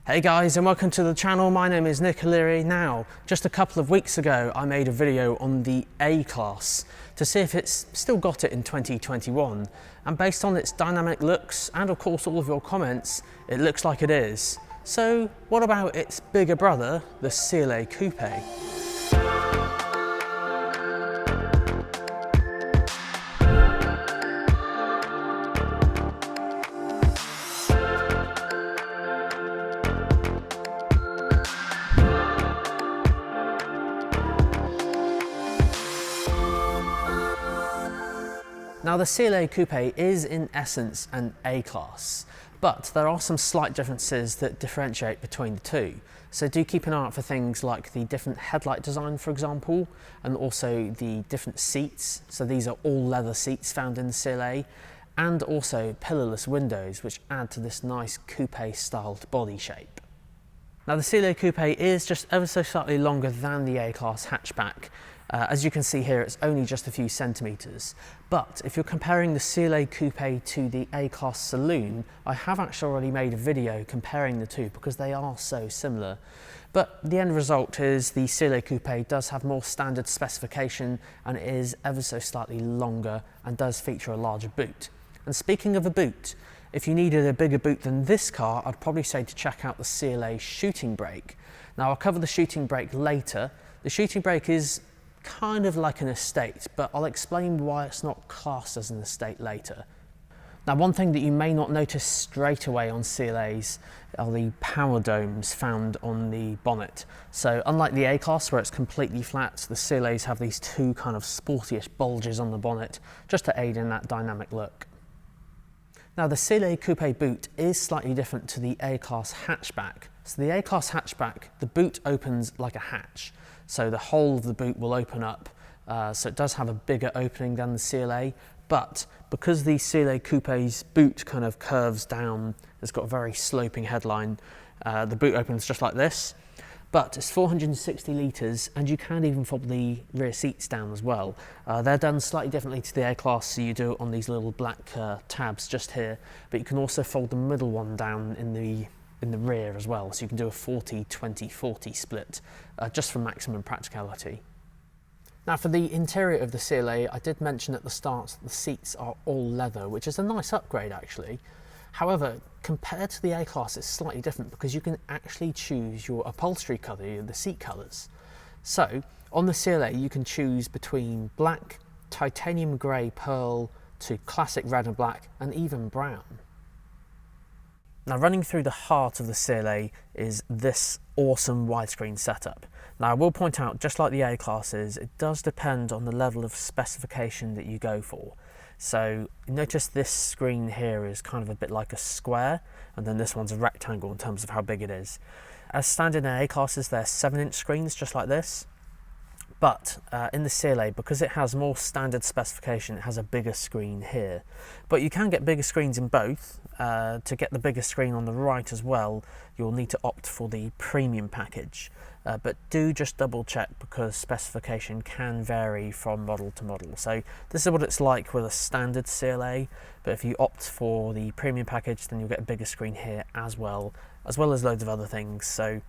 Hey guys, and welcome to the channel. My name is Nick O'Leary. Now, just a couple of weeks ago, I made a video on the A-Class to see if it's still got it in 2021. And based on its dynamic looks, and of course all of your comments, it looks like it is. So what about its bigger brother, the CLA Coupé? Now the CLA Coupé is in essence an A-Class, but there are some slight differences that differentiate between the two. So do keep an eye out for things like the different headlight design, for example, and also the different seats. So these are all leather seats found in the CLA, and also pillarless windows, which add to this nice coupe styled body shape. Now the CLA Coupé is just ever so slightly longer than the A-Class hatchback. As you can see here, it's only just a few centimetres. But if you're comparing the CLA Coupé to the A-Class Saloon, I have actually already made a video comparing the two because they are so similar. But the end result is the CLA Coupé does have more standard specification and it is ever so slightly longer and does feature a larger boot. And speaking of a boot, if you needed a bigger boot than this car, I'd probably say to check out the CLA Shooting Brake. Now I'll cover the Shooting Brake later. The Shooting Brake is kind of like an estate, but I'll explain why it's not classed as an estate later. Now one thing that you may not notice straight away on CLAs are the power domes found on the bonnet. So unlike the A-Class where it's completely flat, the CLAs have these two kind of sportyish bulges on the bonnet just to aid in that dynamic look. Now the CLA Coupé boot is slightly different to the A-Class hatchback. So the A-Class hatchback, the boot opens like a hatch. So the whole of the boot will open up. So it does have a bigger opening than the CLA, but because the CLA Coupé's boot kind of curves down, it's got a very sloping headline, the boot opens just like this. But it's 460 litres and you can even fold the rear seats down as well. They're done slightly differently to the A-Class, so you do it on these little black tabs just here, but you can also fold the middle one down in the rear as well, so you can do a 40-20-40 split just for maximum practicality. Now for the interior of the CLA, I did mention at the start that the seats are all leather, which is a nice upgrade actually. However, compared to the A-Class, it's slightly different because you can actually choose your upholstery colour, the seat colours. So on the CLA you can choose between black, titanium grey pearl to classic red and black and even brown. Now running through the heart of the CLA is this awesome widescreen setup. Now I will point out, just like the A-Classes, it does depend on the level of specification that you go for. So notice this screen here is kind of a bit like a square, and then this one's a rectangle in terms of how big it is. As standard in A-Classes, they're 7-inch screens just like this. But in the CLA, because it has more standard specification, it has a bigger screen here. But you can get bigger screens in both. To get the bigger screen on the right as well, you'll need to opt for the premium package. But do just double check because specification can vary from model to model. So this is what it's like with a standard CLA, but if you opt for the premium package, then you'll get a bigger screen here as well as loads of other things. So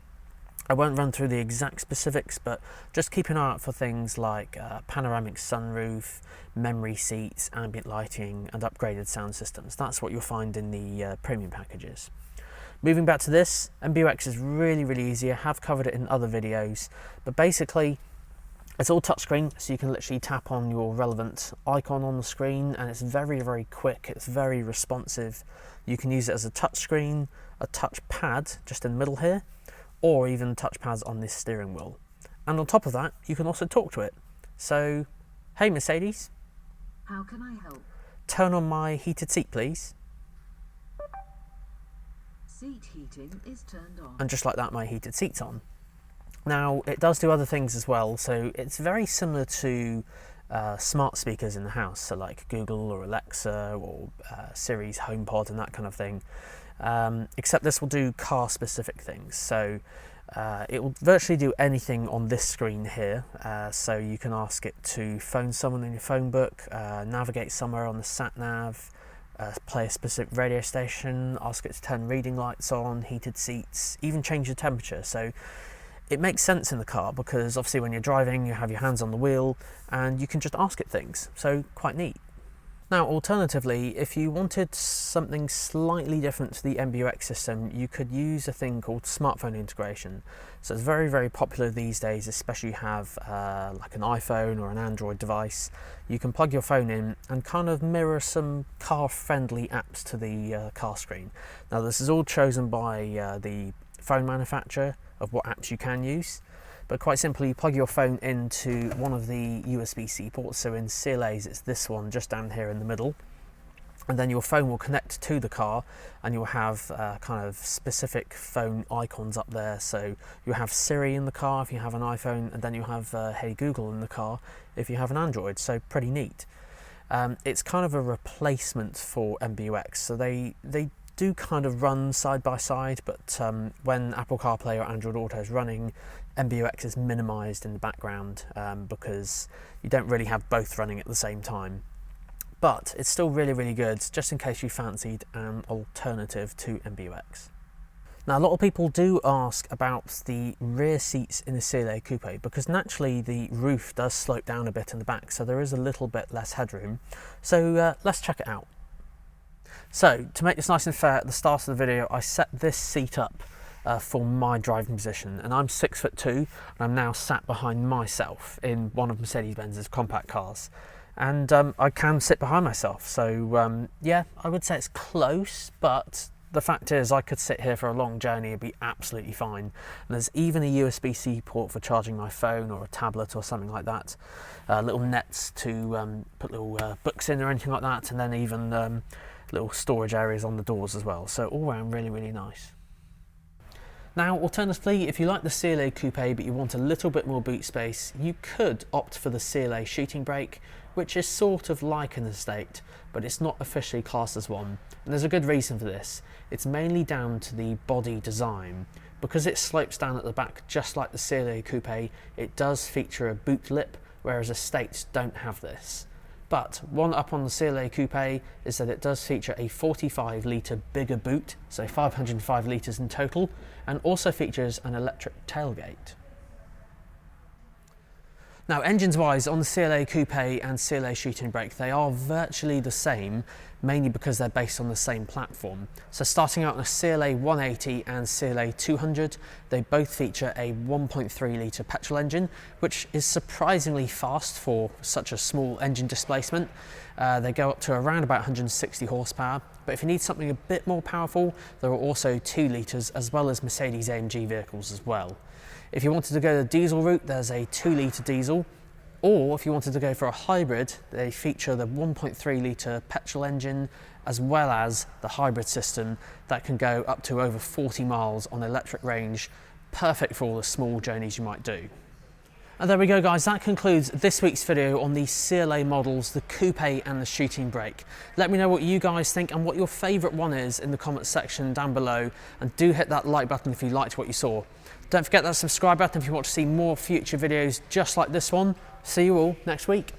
I won't run through the exact specifics, but just keep an eye out for things like panoramic sunroof, memory seats, ambient lighting, and upgraded sound systems. That's what you'll find in the premium packages. Moving back to this, MBUX is really easy. I have covered it in other videos, but basically it's all touchscreen, so you can literally tap on your relevant icon on the screen, and it's very quick. It's very responsive. You can use it as a touchscreen, a touch pad just in the middle here, or even touchpads on this steering wheel. And on top of that, you can also talk to it. So, hey Mercedes. How can I help? Turn on my heated seat, please. Seat heating is turned on. And just like that, my heated seat's on. Now, it does do other things as well, so it's very similar to smart speakers in the house, so like Google or Alexa or Siri's HomePod and that kind of thing. Except this will do car specific things, so it will virtually do anything on this screen here. So you can ask it to phone someone in your phone book, navigate somewhere on the sat nav, play a specific radio station, ask it to turn reading lights on, heated seats, even change the temperature. So it makes sense in the car because obviously when you're driving you have your hands on the wheel and you can just ask it things, so quite neat. Now alternatively, if you wanted something slightly different to the MBUX system, you could use a thing called smartphone integration. So it's very, very popular these days, especially if you have like an iPhone or an Android device. You can plug your phone in and kind of mirror some car-friendly apps to the car screen. Now this is all chosen by the phone manufacturer of what apps you can use. But quite simply, you plug your phone into one of the USB-C ports. So in CLA's, it's this one just down here in the middle. And then your phone will connect to the car and you'll have kind of specific phone icons up there. So you'll have Siri in the car if you have an iPhone, and then you'll have Hey Google in the car if you have an Android. So pretty neat. It's kind of a replacement for MBUX. So they do kind of run side by side, but when Apple CarPlay or Android Auto is running, MBUX is minimized in the background because you don't really have both running at the same time. But it's still really, really good, just in case you fancied an alternative to MBUX. Now, a lot of people do ask about the rear seats in the CLA Coupé because naturally the roof does slope down a bit in the back, so there is a little bit less headroom. So let's check it out. So to make this nice and fair, at the start of the video, I set this seat up for my driving position, and I'm 6'2", and I'm now sat behind myself in one of Mercedes-Benz's compact cars, and I can sit behind myself. So yeah, I would say it's close, but the fact is I could sit here for a long journey and be absolutely fine. And there's even a USB-C port for charging my phone or a tablet or something like that. Little nets to put little books in or anything like that, and then even little storage areas on the doors as well. So all around really, really nice. Now, alternatively, if you like the CLA Coupé but you want a little bit more boot space, you could opt for the CLA Shooting Brake, which is sort of like an estate, but it's not officially classed as one. And there's a good reason for this. It's mainly down to the body design. Because it slopes down at the back just like the CLA Coupé, it does feature a boot lip, whereas estates don't have this. But one up on the CLA Coupé is that it does feature a 45 litre bigger boot, so 505 litres in total, and also features an electric tailgate. Now, engines-wise, on the CLA Coupé and CLA Shooting Brake, they are virtually the same, mainly because they're based on the same platform. So starting out on a CLA 180 and CLA 200, they both feature a 1.3 litre petrol engine, which is surprisingly fast for such a small engine displacement. They go up to around about 160 horsepower, but if you need something a bit more powerful, there are also 2 litres as well as Mercedes-AMG vehicles as well. If you wanted to go the diesel route, there's a 2 litre diesel, or if you wanted to go for a hybrid, they feature the 1.3 litre petrol engine as well as the hybrid system that can go up to over 40 miles on electric range, perfect for all the small journeys you might do. And there we go, guys, that concludes this week's video on the CLA models, the Coupé and the Shooting Brake. Let me know what you guys think and what your favourite one is in the comments section down below, and do hit that like button if you liked what you saw. Don't forget that subscribe button if you want to see more future videos just like this one. See you all next week.